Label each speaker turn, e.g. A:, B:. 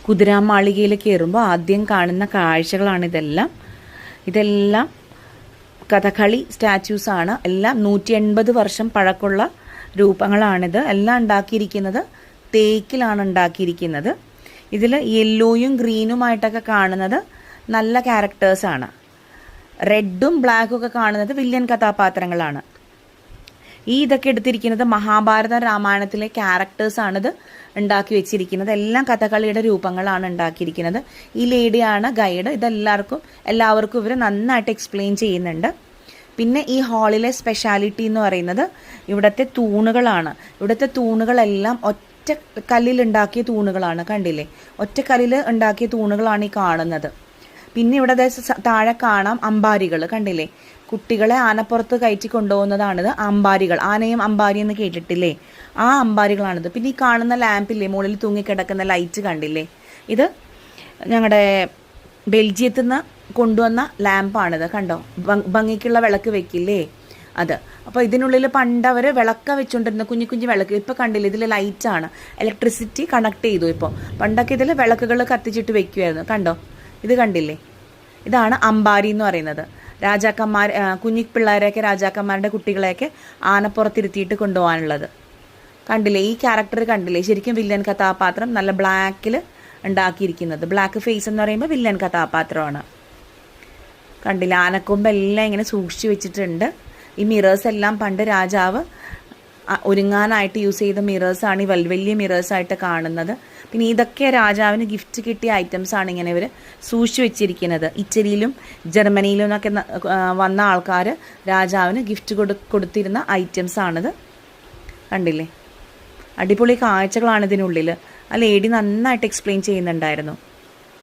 A: കുതിരാമാളികയിൽ കയറുമ്പോൾ ആദ്യം കാണുന്ന കാഴ്ചകളാണ് ഇതെല്ലാം കഥകളി സ്റ്റാച്യൂസാണ്. എല്ലാം 180 വർഷം പഴക്കമുള്ള രൂപങ്ങളാണിത്. എല്ലാം ഉണ്ടാക്കിയിരിക്കുന്നത് തേക്കിലാണ് ഉണ്ടാക്കിയിരിക്കുന്നത്. ഇതിൽ യെല്ലോയും ഗ്രീനുമായിട്ടൊക്കെ കാണുന്നത് നല്ല ക്യാരക്ടേഴ്സാണ്. റെഡും ബ്ലാക്കും ഒക്കെ കാണുന്നത് വില്ലൻ കഥാപാത്രങ്ങളാണ്. ഇതൊക്കെ എടുത്തിരിക്കുന്നത് മഹാഭാരത രാമായണത്തിലെ ക്യാരക്ടേഴ്സാണിത് ഉണ്ടാക്കി വെച്ചിരിക്കുന്നത്. എല്ലാം കഥകളിയുടെ രൂപങ്ങളാണ് ഉണ്ടാക്കിയിരിക്കുന്നത്. ഈ ലേഡിയാണ് ഗൈഡ്. എല്ലാവർക്കും ഇവർ നന്നായിട്ട് എക്സ്പ്ലെയിൻ ചെയ്യുന്നുണ്ട്. പിന്നെ ഈ ഹാളിലെ സ്പെഷ്യാലിറ്റി എന്ന് പറയുന്നത് ഇവിടുത്തെ തൂണുകളാണ്. ഇവിടുത്തെ തൂണുകളെല്ലാം ഒറ്റ കല്ലിൽ ഉണ്ടാക്കിയ തൂണുകളാണ്. കണ്ടില്ലേ, ഒറ്റ കല്ലിൽ ഉണ്ടാക്കിയ തൂണുകളാണ് ഈ കാണുന്നത്. പിന്നെ ഇവിടെ താഴെ കാണാം അമ്പാരികൾ. കണ്ടില്ലേ, കുട്ടികളെ ആനപ്പുറത്ത് കയറ്റി കൊണ്ടുപോകുന്നതാണിത്. അമ്പാരികൾ, ആനയും അമ്പാരിയും എന്ന് കേട്ടിട്ടില്ലേ, ആ അമ്പാരികളാണിത്. പിന്നെ ഈ കാണുന്ന ലാമ്പില്ലേ, മുകളിൽ തൂങ്ങിക്കിടക്കുന്ന ലൈറ്റ് കണ്ടില്ലേ, ഇത് ഞങ്ങളുടെ ബെൽജിയത്തിൽ നിന്ന് കൊണ്ടുവന്ന ലാമ്പാണിത്. കണ്ടോ, ഭംഗിക്കുള്ള വിളക്ക് വെക്കില്ലേ അത്. അപ്പോൾ ഇതിനുള്ളിൽ പണ്ട് അവർ വിളക്ക വെച്ചുകൊണ്ടിരുന്ന കുഞ്ഞു കുഞ്ഞു വിളക്ക്. ഇപ്പോൾ കണ്ടില്ലേ, ഇതിൽ ലൈറ്റാണ്, ഇലക്ട്രിസിറ്റി കണക്ട് ചെയ്തു. ഇപ്പോൾ പണ്ടൊക്കെ ഇതിൽ വിളക്കുകൾ കത്തിച്ചിട്ട് വെക്കുമായിരുന്നു. കണ്ടോ, ഇത് കണ്ടില്ലേ, ഇതാണ് അമ്പാരി എന്ന് പറയുന്നത്. രാജാക്കന്മാർ, കുഞ്ഞി പിള്ളേരെയൊക്കെ, രാജാക്കന്മാരുടെ കുട്ടികളെയൊക്കെ ആനപ്പുറത്തിരുത്തിയിട്ട് കൊണ്ടുപോകാനുള്ളത്. കണ്ടില്ലേ, ഈ ക്യാരക്ടർ കണ്ടില്ലേ, ശരിക്കും വില്ലൻ കഥാപാത്രം നല്ല ബ്ലാക്കിൽ ഉണ്ടാക്കിയിരിക്കുന്നത്. ബ്ലാക്ക് ഫേസ് എന്ന് പറയുമ്പോൾ വില്ലൻ കഥാപാത്രമാണ്. കണ്ടില്ല, ആനക്കൊമ്പെല്ലാം ഇങ്ങനെ സൂക്ഷിച്ചു വെച്ചിട്ടുണ്ട്. ഈ മിറേഴ്സ് എല്ലാം പണ്ട് രാജാവ് ഒരുങ്ങാനായിട്ട് യൂസ് ചെയ്ത മിറേഴ്സാണ് ഈ വലിയ മിറേഴ്സായിട്ട് കാണുന്നത്. പിന്നെ ഇതൊക്കെ രാജാവിന് ഗിഫ്റ്റ് കിട്ടിയ ഐറ്റംസാണ് ഇങ്ങനെ ഇവർ സൂക്ഷിച്ചു വെച്ചിരിക്കുന്നത്. ഇറ്റലിയിലും ജർമ്മനിയിലും ഒക്കെ വന്ന ആൾക്കാർ രാജാവിന് ഗിഫ്റ്റ് കൊടുത്തിരുന്ന ഐറ്റംസാണിത്. കണ്ടില്ലേ, അടിപൊളി കാഴ്ചകളാണ് ഇതിനുള്ളിൽ. ആ ലേഡി നന്നായിട്ട് എക്സ്പ്ലെയിൻ ചെയ്യുന്നുണ്ടായിരുന്നു.